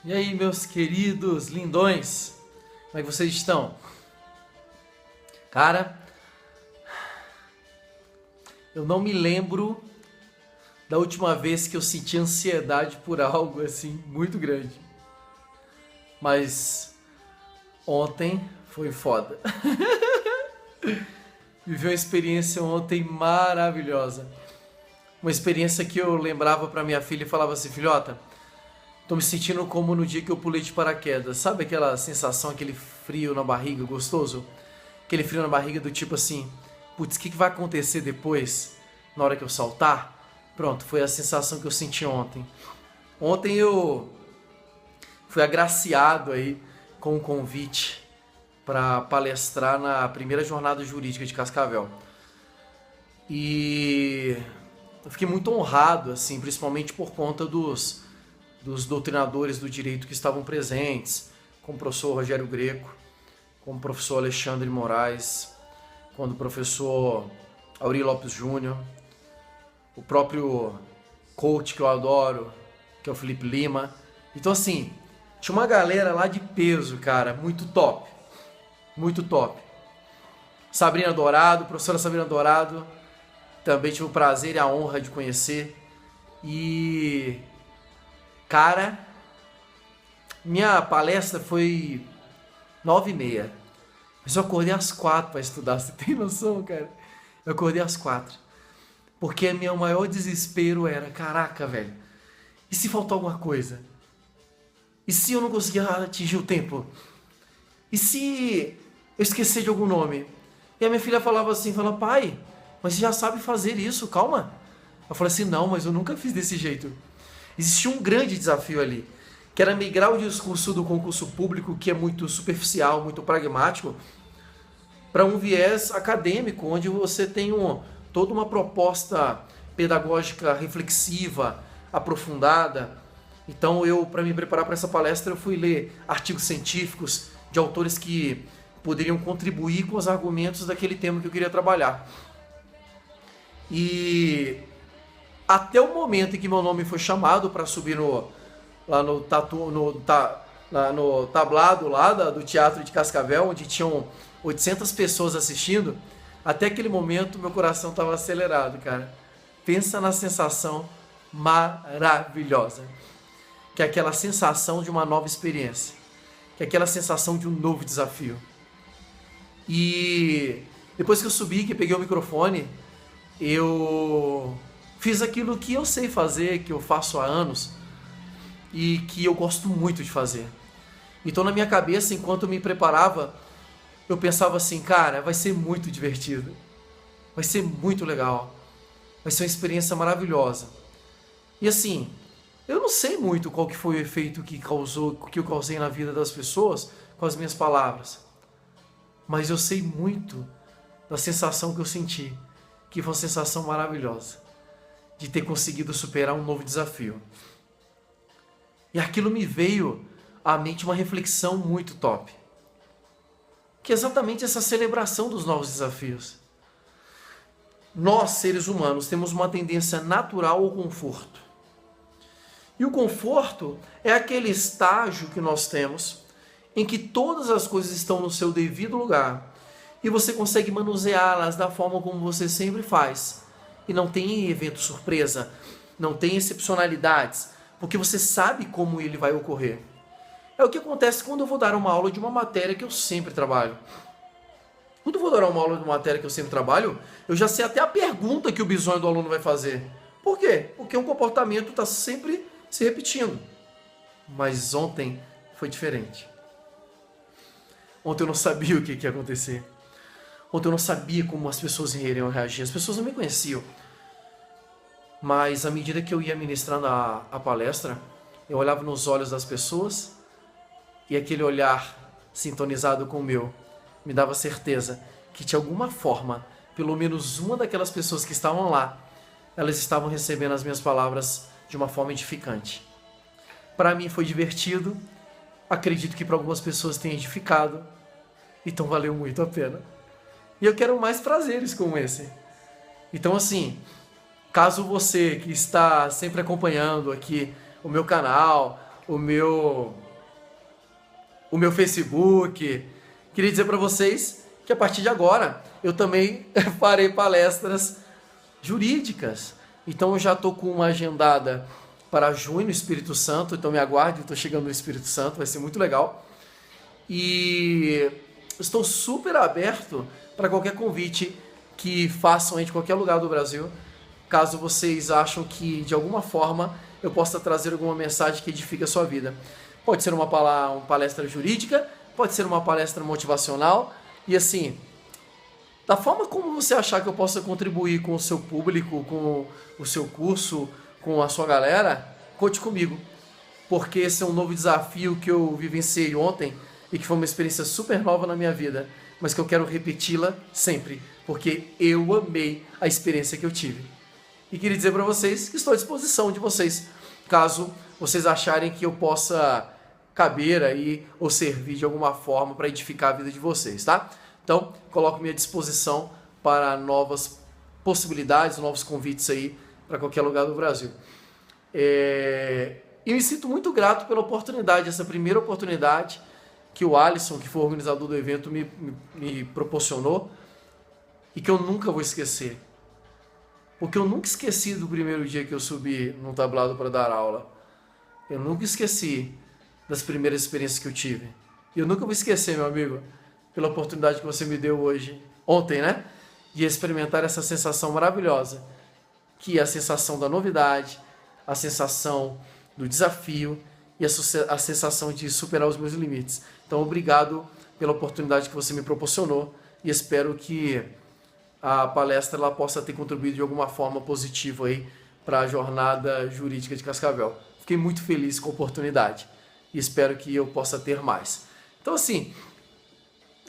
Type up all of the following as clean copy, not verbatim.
E aí, meus queridos lindões, como é que vocês estão? Cara, eu não me lembro da última vez que eu senti ansiedade por algo assim muito grande. Mas ontem foi foda. Vivi uma experiência ontem maravilhosa. Uma experiência que eu lembrava pra minha filha e falava assim: filhota, tô me sentindo como no dia que eu pulei de paraquedas. Sabe aquela sensação, aquele frio na barriga gostoso? Aquele frio na barriga do tipo assim: putz, o que vai acontecer depois, na hora que eu saltar? Pronto, foi a sensação que eu senti ontem. Ontem eu fui agraciado aí com um convite para palestrar na primeira jornada jurídica de Cascavel. E eu fiquei muito honrado, assim, principalmente por conta dos doutrinadores do direito que estavam presentes, como o professor Rogério Greco, como o professor Alexandre Moraes, como o professor Auri Lopes Júnior, o próprio coach que eu adoro, que é o Felipe Lima. Então, assim, tinha uma galera lá de peso, cara, muito top. Muito top. Sabrina Dourado, professora Sabrina Dourado, também tive o prazer e a honra de conhecer. E, cara, minha palestra foi 9h30. Mas eu acordei às 4 para estudar, você tem noção, cara? Eu acordei às 4. Porque meu maior desespero era: caraca, velho, e se faltar alguma coisa? E se eu não conseguir atingir o tempo? E se eu esquecer de algum nome? E a minha filha falava assim, pai, mas você já sabe fazer isso, calma. Eu falei assim: não, mas eu nunca fiz desse jeito. Existia um grande desafio ali, que era migrar o discurso do concurso público, que é muito superficial, muito pragmático, para um viés acadêmico, onde você tem toda uma proposta pedagógica reflexiva, aprofundada. Então para me preparar para essa palestra, eu fui ler artigos científicos de autores que poderiam contribuir com os argumentos daquele tema que eu queria trabalhar. E até o momento em que meu nome foi chamado para subir lá no tablado lá do Teatro de Cascavel, onde tinham 800 pessoas assistindo, até aquele momento meu coração estava acelerado, cara. Pensa na sensação maravilhosa, que é aquela sensação de uma nova experiência, que é aquela sensação de um novo desafio. E depois que eu subi, que peguei o microfone, eu fiz aquilo que eu sei fazer, que eu faço há anos e que eu gosto muito de fazer. Então, na minha cabeça, enquanto eu me preparava, eu pensava assim: cara, vai ser muito divertido, vai ser muito legal, vai ser uma experiência maravilhosa. E assim, eu não sei muito qual que foi o efeito que eu causei na vida das pessoas com as minhas palavras, mas eu sei muito da sensação que eu senti, que foi uma sensação maravilhosa, de ter conseguido superar um novo desafio. E aquilo me veio à mente uma reflexão muito top, que é exatamente essa celebração dos novos desafios. Nós, seres humanos, temos uma tendência natural ao conforto. E o conforto é aquele estágio que nós temos em que todas as coisas estão no seu devido lugar e você consegue manuseá-las da forma como você sempre faz. E não tem evento surpresa, não tem excepcionalidades, porque você sabe como ele vai ocorrer. É o que acontece quando eu vou dar uma aula de uma matéria que eu sempre trabalho. Quando eu vou dar uma aula de uma matéria que eu sempre trabalho, eu já sei até a pergunta que o bisonho do aluno vai fazer. Por quê? Porque um comportamento está sempre se repetindo. Mas ontem foi diferente. Ontem eu não sabia o que ia acontecer. Ontem eu não sabia como as pessoas iriam reagir. As pessoas não me conheciam. Mas à medida que eu ia ministrando a palestra, eu olhava nos olhos das pessoas e aquele olhar sintonizado com o meu me dava certeza que de alguma forma, pelo menos uma daquelas pessoas que estavam lá, elas estavam recebendo as minhas palavras de uma forma edificante. Para mim foi divertido, acredito que para algumas pessoas tenha edificado, então valeu muito a pena. E eu quero mais prazeres como esse. Então assim, caso você que está sempre acompanhando aqui o meu canal, o meu Facebook. Queria dizer para vocês que a partir de agora eu também farei palestras jurídicas. Então eu já estou com uma agendada para junho no Espírito Santo, então me aguarde, estou chegando no Espírito Santo, vai ser muito legal. E estou super aberto para qualquer convite que façam aí de qualquer lugar do Brasil, caso vocês acham que de alguma forma eu possa trazer alguma mensagem que edifique a sua vida. Pode ser uma palestra jurídica, pode ser uma palestra motivacional, e assim, da forma como você achar que eu possa contribuir com o seu público, com o seu curso, com a sua galera, conte comigo. Porque esse é um novo desafio que eu vivenciei ontem e que foi uma experiência super nova na minha vida, mas que eu quero repeti-la sempre, porque eu amei a experiência que eu tive. E queria dizer para vocês que estou à disposição de vocês, caso vocês acharem que eu possa caber aí ou servir de alguma forma para edificar a vida de vocês, tá? Então, coloco-me à disposição para novas possibilidades, novos convites aí para qualquer lugar do Brasil. E me sinto muito grato pela oportunidade, essa primeira oportunidade que o Alisson, que foi o organizador do evento, me proporcionou e que eu nunca vou esquecer. Porque eu nunca esqueci do primeiro dia que eu subi num tablado para dar aula. Eu nunca esqueci das primeiras experiências que eu tive. E eu nunca vou esquecer, meu amigo, pela oportunidade que você me deu ontem, né? De experimentar essa sensação maravilhosa, que é a sensação da novidade, a sensação do desafio e a sensação de superar os meus limites. Então, obrigado pela oportunidade que você me proporcionou e espero que a palestra ela possa ter contribuído de alguma forma positiva aí para a jornada jurídica de Cascavel. Fiquei muito feliz com a oportunidade e espero que eu possa ter mais. Então, assim,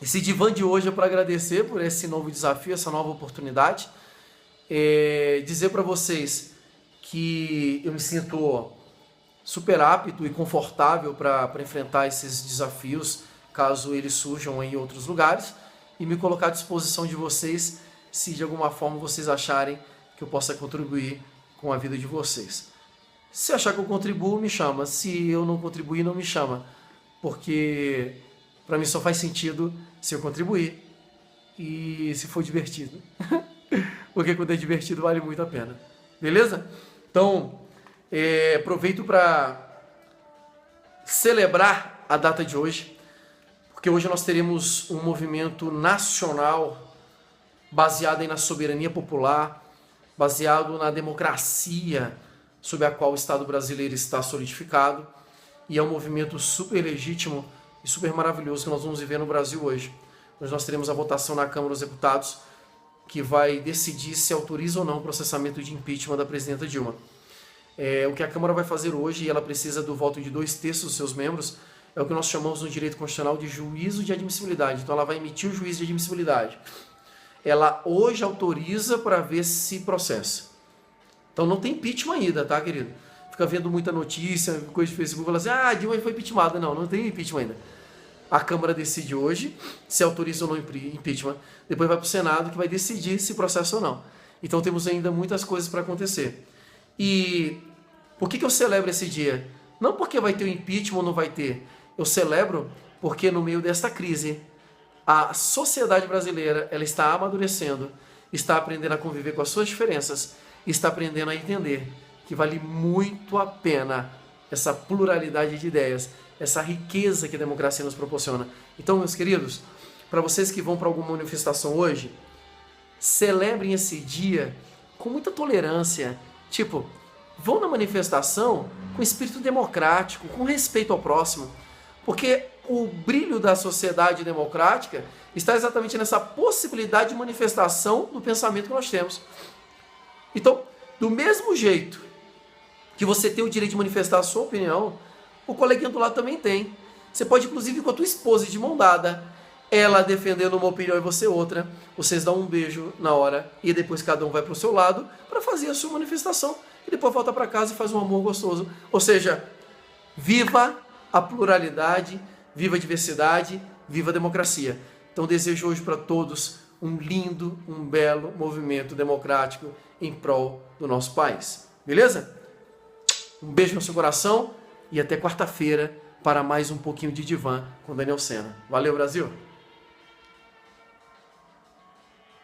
esse divã de hoje é para agradecer por esse novo desafio, essa nova oportunidade. Dizer para vocês que eu me sinto super apto e confortável para enfrentar esses desafios, caso eles surjam em outros lugares, e me colocar à disposição de vocês, se de alguma forma vocês acharem que eu possa contribuir com a vida de vocês. Se achar que eu contribuo, me chama. Se eu não contribuir, não me chama. Porque para mim só faz sentido se eu contribuir e se for divertido. Porque quando é divertido vale muito a pena. Beleza? Então, aproveito para celebrar a data de hoje, porque hoje nós teremos um movimento nacional baseado aí na soberania popular, baseado na democracia sob a qual o Estado brasileiro está solidificado, e é um movimento super legítimo e super maravilhoso que nós vamos viver no Brasil hoje. Hoje nós teremos a votação na Câmara dos Deputados, que vai decidir se autoriza ou não o processamento de impeachment da presidenta Dilma. O que a Câmara vai fazer hoje, e ela precisa do voto de 2/3 dos seus membros, é o que nós chamamos no direito constitucional de juízo de admissibilidade. Então ela vai emitir o juízo de admissibilidade. Ela hoje autoriza para ver se processa. Então não tem impeachment ainda, tá, querido? Fica vendo muita notícia, coisa de Facebook, fala assim, Dilma foi impeachmentada. Não tem impeachment ainda. A Câmara decide hoje se autoriza ou não impeachment. Depois vai para o Senado, que vai decidir se processa ou não. Então temos ainda muitas coisas para acontecer. E por que eu celebro esse dia? Não porque vai ter o impeachment ou não vai ter. Eu celebro porque no meio desta crise, a sociedade brasileira ela está amadurecendo, está aprendendo a conviver com as suas diferenças, está aprendendo a entender que vale muito a pena essa pluralidade de ideias, essa riqueza que a democracia nos proporciona. Então, meus queridos, para vocês que vão para alguma manifestação hoje, celebrem esse dia com muita tolerância. Tipo, vão na manifestação com espírito democrático, com respeito ao próximo, porque o brilho da sociedade democrática está exatamente nessa possibilidade de manifestação do pensamento que nós temos. Então, do mesmo jeito que você tem o direito de manifestar a sua opinião, o coleguinha do lado também tem. Você pode, inclusive, com a tua esposa de mão dada, ela defendendo uma opinião e você outra, vocês dão um beijo na hora e depois cada um vai para o seu lado para fazer a sua manifestação e depois volta para casa e faz um amor gostoso. Ou seja, viva a pluralidade, viva a diversidade, viva a democracia. Então desejo hoje para todos um lindo, um belo movimento democrático em prol do nosso país. Beleza? Um beijo no seu coração e até quarta-feira para mais um pouquinho de divã com Daniel Sena. Valeu, Brasil!